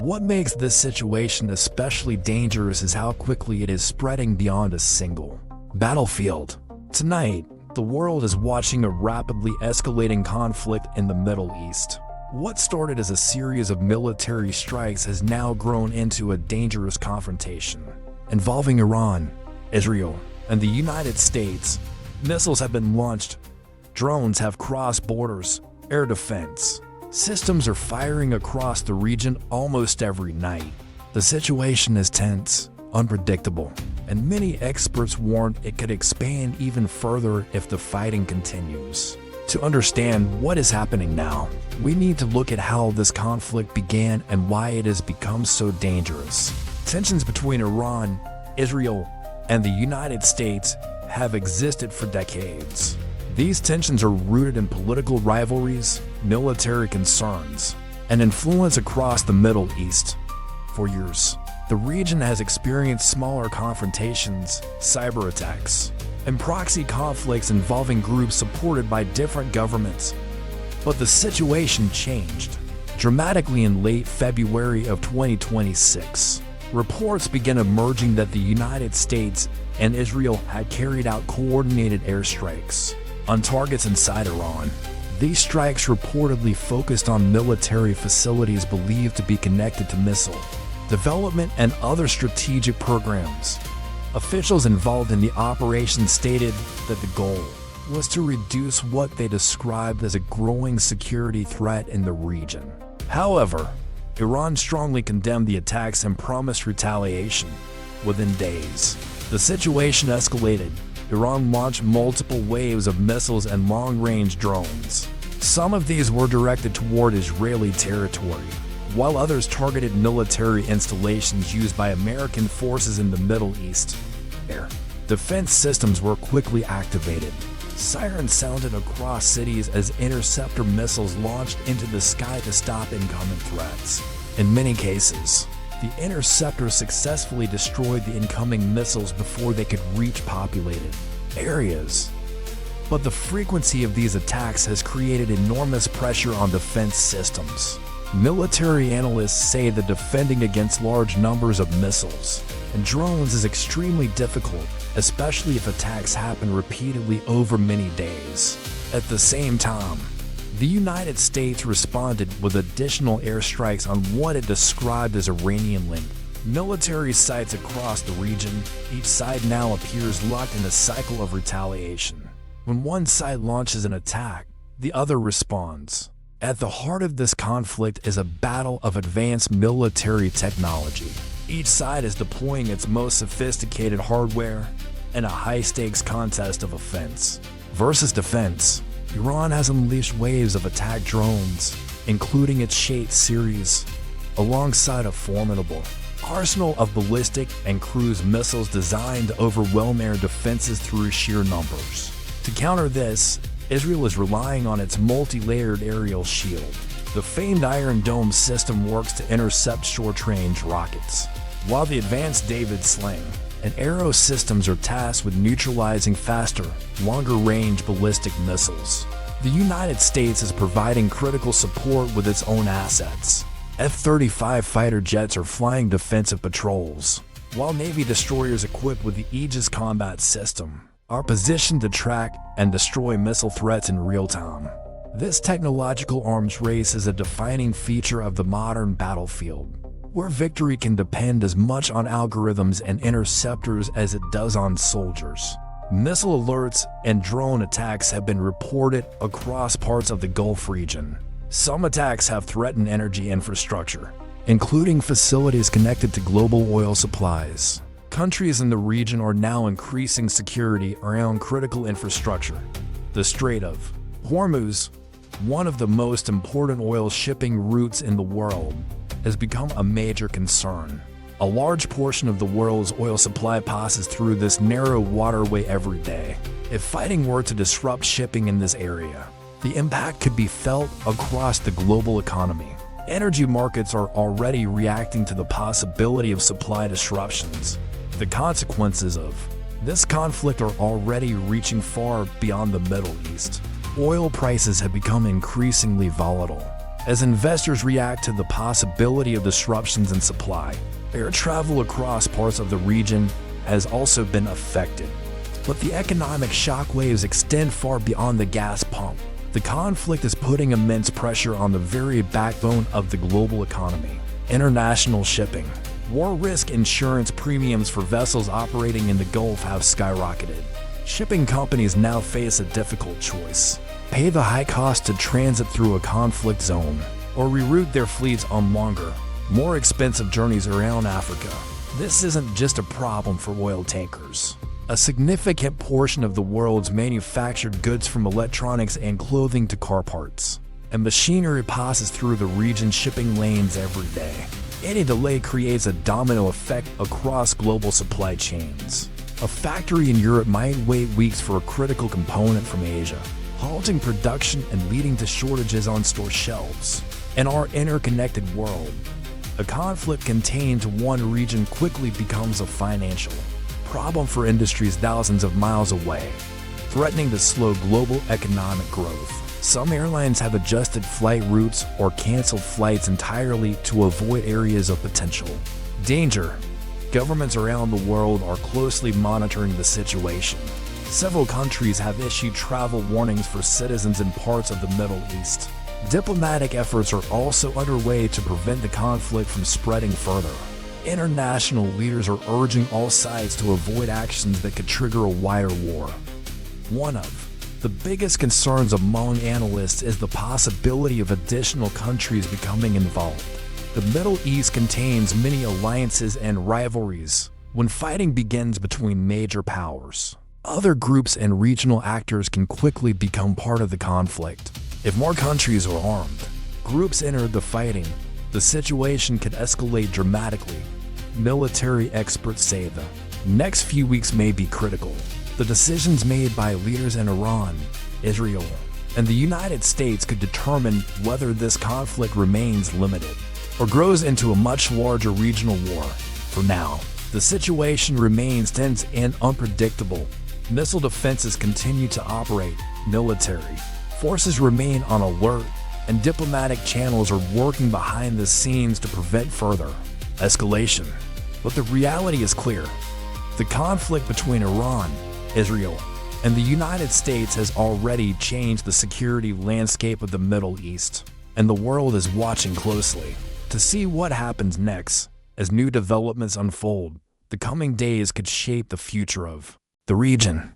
What makes this situation especially dangerous is how quickly it is spreading beyond a single battlefield. Tonight, the world is watching a rapidly escalating conflict in the Middle East. What started as a series of military strikes has now grown into a dangerous confrontation involving Iran, Israel, and the United States. Missiles have been launched, drones have crossed borders, air defense systems are firing across the region almost every night. The situation is tense, unpredictable, and many experts warn it could expand even further if the fighting continues. To understand what is happening now, we need to look at how this conflict began and why it has become so dangerous. Tensions between Iran, Israel, and the United States have existed for decades. These tensions are rooted in political rivalries, military concerns, and influence across the Middle East. For years, the region has experienced smaller confrontations, cyber attacks, and proxy conflicts involving groups supported by different governments. But the situation changed dramatically in late February of 2026. Reports began emerging that the United States and Israel had carried out coordinated airstrikes on targets inside Iran. These strikes reportedly focused on military facilities believed to be connected to missile development and other strategic programs. Officials involved in the operation stated that the goal was to reduce what they described as a growing security threat in the region. However, Iran strongly condemned the attacks and promised retaliation within days. The situation escalated. Iran launched multiple waves of missiles and long-range drones. Some of these were directed toward Israeli territory, while others targeted military installations used by American forces in the Middle East. Air defense systems were quickly activated. Sirens sounded across cities as interceptor missiles launched into the sky to stop incoming threats. In many cases, the interceptors successfully destroyed the incoming missiles before they could reach populated areas. But the frequency of these attacks has created enormous pressure on defense systems. Military analysts say that defending against large numbers of missiles and drones is extremely difficult, especially if attacks happen repeatedly over many days. At the same time, the United States responded with additional airstrikes on what it described as Iranian-linked military sites across the region. Each side now appears locked in a cycle of retaliation. When one side launches an attack, the other responds. At the heart of this conflict is a battle of advanced military technology. Each side is deploying its most sophisticated hardware in a high-stakes contest of offense versus defense. Iran has unleashed waves of attack drones, including its Shade series, alongside a formidable arsenal of ballistic and cruise missiles designed to overwhelm air defenses through sheer numbers. To counter this, Israel is relying on its multi-layered aerial shield. The famed Iron Dome system works to intercept short-range rockets, while the advanced David Sling and Arrow systems are tasked with neutralizing faster, longer-range ballistic missiles. The United States is providing critical support with its own assets. F-35 fighter jets are flying defensive patrols, while Navy destroyers equipped with the Aegis combat system are positioned to track and destroy missile threats in real time. This technological arms race is a defining feature of the modern battlefield, where victory can depend as much on algorithms and interceptors as it does on soldiers. Missile alerts and drone attacks have been reported across parts of the Gulf region. Some attacks have threatened energy infrastructure, including facilities connected to global oil supplies. Countries in the region are now increasing security around critical infrastructure. The Strait of Hormuz, one of the most important oil shipping routes in the world, has become a major concern. A large portion of the world's oil supply passes through this narrow waterway every day. If fighting were to disrupt shipping in this area, the impact could be felt across the global economy. Energy markets are already reacting to the possibility of supply disruptions. The consequences of this conflict are already reaching far beyond the Middle East. Oil prices have become increasingly volatile, as investors react to the possibility of disruptions in supply. Air travel across parts of the region has also been affected. But the economic shockwaves extend far beyond the gas pump. The conflict is putting immense pressure on the very backbone of the global economy: international shipping. War risk insurance premiums for vessels operating in the Gulf have skyrocketed. Shipping companies now face a difficult choice: pay the high cost to transit through a conflict zone, or reroute their fleets on longer, more expensive journeys around Africa. This isn't just a problem for oil tankers. A significant portion of the world's manufactured goods, from electronics and clothing to car parts and machinery, passes through the region's shipping lanes every day. Any delay creates a domino effect across global supply chains. A factory in Europe might wait weeks for a critical component from Asia, halting production and leading to shortages on store shelves. In our interconnected world, a conflict contained to one region quickly becomes a financial problem for industries thousands of miles away, threatening to slow global economic growth. Some airlines have adjusted flight routes or canceled flights entirely to avoid areas of potential danger. Governments around the world are closely monitoring the situation. Several countries have issued travel warnings for citizens in parts of the Middle East. Diplomatic efforts are also underway to prevent the conflict from spreading further. International leaders are urging all sides to avoid actions that could trigger a wider war. One of the biggest concerns among analysts is the possibility of additional countries becoming involved. The Middle East contains many alliances and rivalries. When fighting begins between major powers, other groups and regional actors can quickly become part of the conflict. If more countries or armed groups enter the fighting, the situation could escalate dramatically. Military experts say the next few weeks may be critical. The decisions made by leaders in Iran, Israel, and the United States could determine whether this conflict remains limited or grows into a much larger regional war. For now, the situation remains tense and unpredictable. Missile defenses continue to operate, military forces remain on alert, and diplomatic channels are working behind the scenes to prevent further escalation. But the reality is clear. The conflict between Iran, Israel, and the United States has already changed the security landscape of the Middle East, and the world is watching closely to see what happens next. As new developments unfold, the coming days could shape the future of the region.